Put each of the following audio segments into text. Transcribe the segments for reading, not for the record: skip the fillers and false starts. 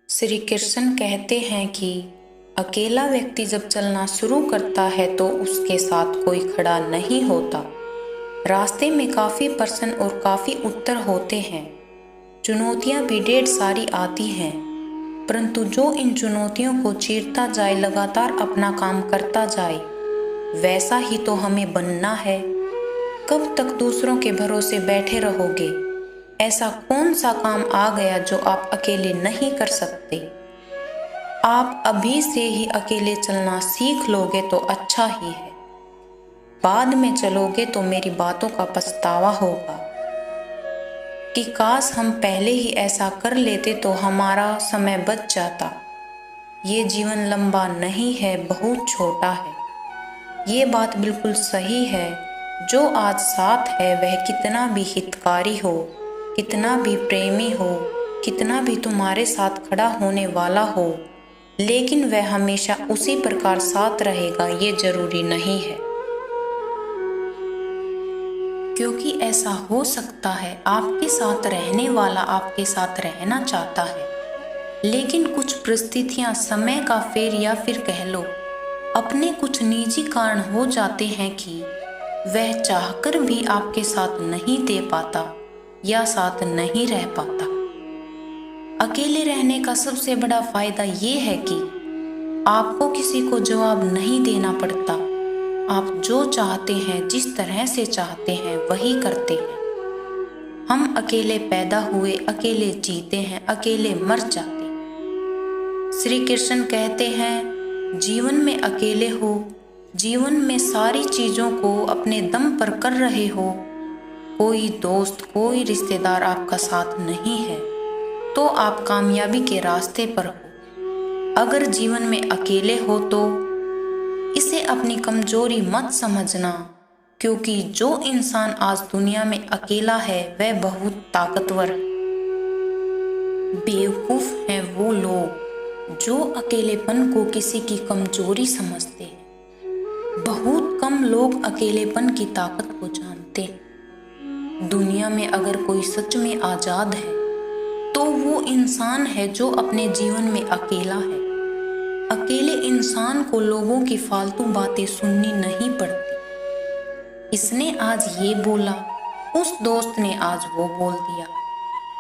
श्री कृष्ण कहते हैं कि अकेला व्यक्ति जब चलना शुरू करता है तो उसके साथ कोई खड़ा नहीं होता। रास्ते में काफ़ी प्रश्न और काफ़ी उत्तर होते हैं। चुनौतियाँ भी ढेर सारी आती हैं, परंतु जो इन चुनौतियों को चीरता जाए, लगातार अपना काम करता जाए, वैसा ही तो हमें बनना है। कब तक दूसरों के भरोसे बैठे रहोगे? ऐसा कौन सा काम आ गया जो आप अकेले नहीं कर सकते? आप अभी से ही अकेले चलना सीख लोगे तो अच्छा ही है। बाद में चलोगे तो मेरी बातों का पछतावा होगा कि काश हम पहले ही ऐसा कर लेते तो हमारा समय बच जाता। ये जीवन लंबा नहीं है, बहुत छोटा है। ये बात बिल्कुल सही है। जो आज साथ है वह कितना भी हितकारी हो, कितना भी प्रेमी हो, कितना भी तुम्हारे साथ खड़ा होने वाला हो, लेकिन वह हमेशा उसी प्रकार साथ रहेगा ये जरूरी नहीं है। क्योंकि ऐसा हो सकता है आपके साथ रहने वाला आपके साथ रहना चाहता है, लेकिन कुछ परिस्थितियां, समय का फेर या फिर कह लो अपने कुछ निजी कारण हो जाते हैं कि वह चाहकर भी आपके साथ नहीं दे पाता या साथ नहीं रह पाता। अकेले रहने का सबसे बड़ा फायदा ये है कि आपको किसी को जवाब नहीं देना पड़ता। आप जो चाहते हैं, जिस तरह से चाहते हैं, वही करते हैं। हम अकेले पैदा हुए, अकेले जीते हैं, अकेले मर जाते हैं। श्री कृष्ण कहते हैं, जीवन में अकेले हो, जीवन में सारी चीज़ों को अपने दम पर कर रहे हो, कोई दोस्त, कोई रिश्तेदार आपका साथ नहीं है, तो आप कामयाबी के रास्ते पर हो। अगर जीवन में अकेले हो तो इसे अपनी कमजोरी मत समझना, क्योंकि जो इंसान आज दुनिया में अकेला है वह बहुत ताकतवर है। बेवकूफ हैं वो लोग जो अकेलेपन को किसी की कमजोरी समझते हैं। बहुत कम लोग अकेलेपन की ताकत को जानते हैं। दुनिया में अगर कोई सच में आजाद है तो वो इंसान है जो अपने जीवन में अकेला है। अकेले इंसान को लोगों की फालतू बातें सुननी नहीं पड़ती। इसने आज ये बोला, उस दोस्त ने आज वो बोल दिया।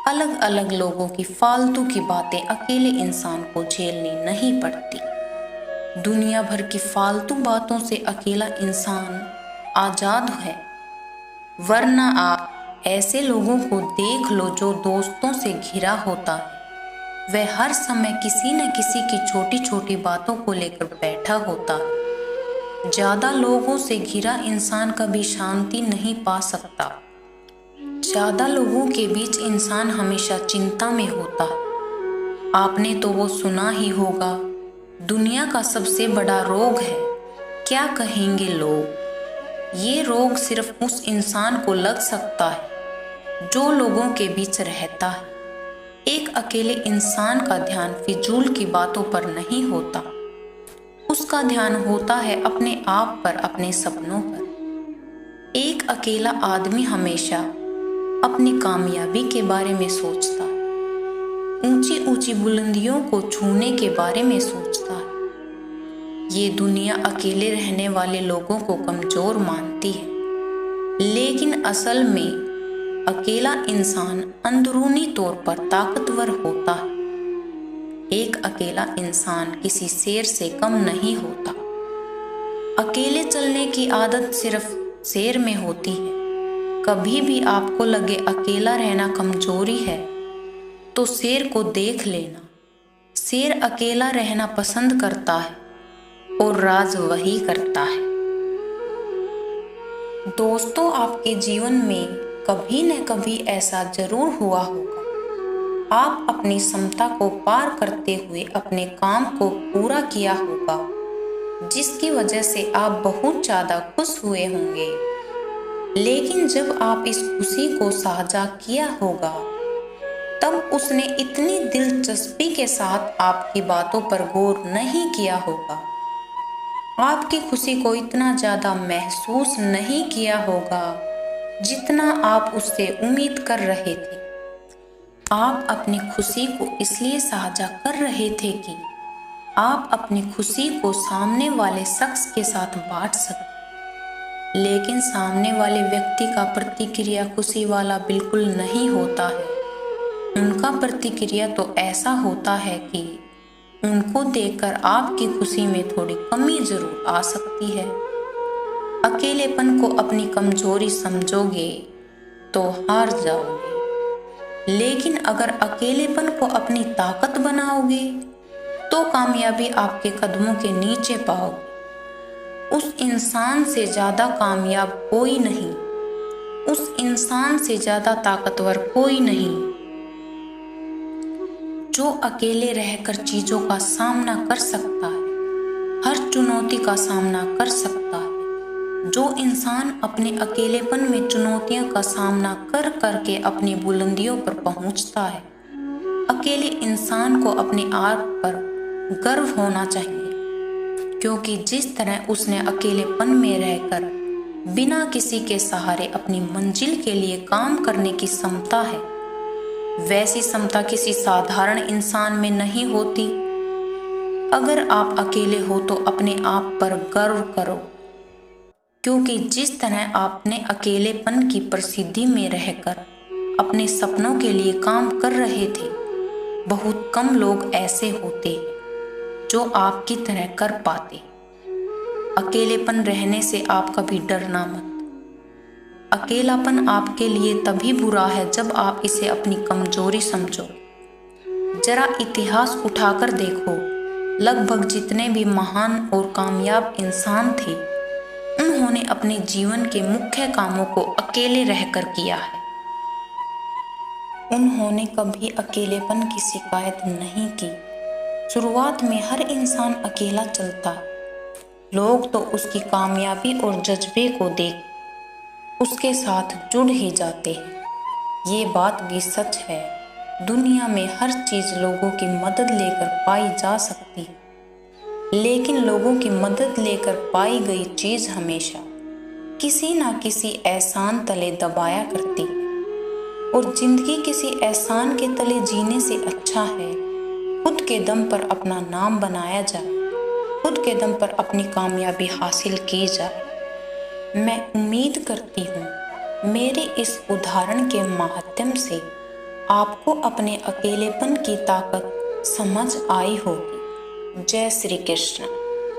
अलग अलग लोगों की फालतू की बातें अकेले इंसान को झेलनी नहीं पड़ती। दुनिया भर की फालतू बातों से अकेला इंसान आजाद है। वरना आप ऐसे लोगों को देख लो जो दोस्तों से घिरा होता है। वह हर समय किसी न किसी की छोटी छोटी बातों को लेकर बैठा होता है। ज्यादा लोगों से घिरा इंसान कभी शांति नहीं पा सकता। ज्यादा लोगों के बीच इंसान हमेशा चिंता में होता है। आपने तो वो सुना ही होगा, दुनिया का सबसे बड़ा रोग है, क्या कहेंगे लोग। ये रोग सिर्फ उस इंसान को लग सकता है जो लोगों के बीच रहता है। एक अकेले इंसान का ध्यान फिजूल की बातों पर नहीं होता, उसका ध्यान होता है अपने आप पर, अपने सपनों पर। एक अकेला आदमी हमेशा अपनी कामयाबी के बारे में सोचता है, ऊंची ऊंची बुलंदियों को छूने के बारे में सोचता है। ये दुनिया अकेले रहने वाले लोगों को कमजोर मानती है, लेकिन असल में अकेला इंसान अंदरूनी तौर पर ताकतवर होता है। एक अकेला इंसान किसी शेर से कम नहीं होता। अकेले चलने की आदत सिर्फ शेर में होती है। कभी भी आपको लगे अकेला रहना कमजोरी है तो शेर को देख लेना। शेर अकेला रहना पसंद करता है और राज वही करता है। दोस्तों, आपके जीवन में कभी न कभी ऐसा जरूर हुआ होगा, आप अपनी क्षमता को पार करते हुए अपने काम को पूरा किया होगा, जिसकी वजह से आप बहुत ज़्यादा खुश हुए होंगे। लेकिन जब आप इस खुशी को साझा किया होगा, तब उसने इतनी दिलचस्पी के साथ आपकी बातों पर गौर नहीं किया होगा, आपकी खुशी को इतना ज़्यादा महसूस नहीं किया होगा जितना आप उससे उम्मीद कर रहे थे। आप अपनी खुशी को इसलिए साझा कर रहे थे कि आप अपनी खुशी को सामने वाले शख्स के साथ बांट सकें, लेकिन सामने वाले व्यक्ति का प्रतिक्रिया खुशी वाला बिल्कुल नहीं होता है। उनका प्रतिक्रिया तो ऐसा होता है कि उनको देखकर आपकी खुशी में थोड़ी कमी जरूर आ सकती है। अकेलेपन को अपनी कमजोरी समझोगे तो हार जाओगे, लेकिन अगर अकेलेपन को अपनी ताकत बनाओगे तो कामयाबी आपके कदमों के नीचे पाओगे। उस इंसान से ज्यादा कामयाब कोई नहीं, उस इंसान से ज्यादा ताकतवर कोई नहीं जो अकेले रहकर चीजों का सामना कर सकता है, हर चुनौती का सामना कर सकता है। जो इंसान अपने अकेलेपन में चुनौतियों का सामना कर करके अपनी बुलंदियों पर पहुंचता है। अकेले इंसान को अपने आप पर गर्व होना चाहिए, क्योंकि जिस तरह उसने अकेलेपन में रहकर बिना किसी के सहारे अपनी मंजिल के लिए काम करने की क्षमता है, वैसी क्षमता किसी साधारण इंसान में नहीं होती। अगर आप अकेले हो तो अपने आप पर गर्व करो, क्योंकि जिस तरह आपने अकेलेपन की परिस्थिति में रहकर अपने सपनों के लिए काम कर रहे थे, बहुत कम लोग ऐसे होते जो आपकी तरह कर पाते। अकेलेपन रहने से आप कभी डरना मत। अकेलापन आपके लिए तभी बुरा है जब आप इसे अपनी कमजोरी समझो। जरा इतिहास उठाकर देखो, लगभग जितने भी महान और कामयाब इंसान थे, उन्होंने अपने जीवन के मुख्य कामों को अकेले रहकर किया है। उन्होंने कभी अकेलेपन की शिकायत नहीं की। शुरुआत में हर इंसान अकेला चलता, लोग तो उसकी कामयाबी और जज्बे को देख उसके साथ जुड़ ही जाते हैं। ये बात भी सच है, दुनिया में हर चीज लोगों की मदद लेकर पाई जा सकती है, लेकिन लोगों की मदद लेकर पाई गई चीज हमेशा किसी ना किसी एहसान तले दबाया करती है। और जिंदगी किसी एहसान के तले जीने से अच्छा है खुद के दम पर अपना नाम बनाया जाए, खुद के दम पर अपनी कामयाबी हासिल की जाए। मैं उम्मीद करती हूँ मेरे इस उदाहरण के माध्यम से आपको अपने अकेलेपन की ताकत समझ आई होगी। जय श्री कृष्ण।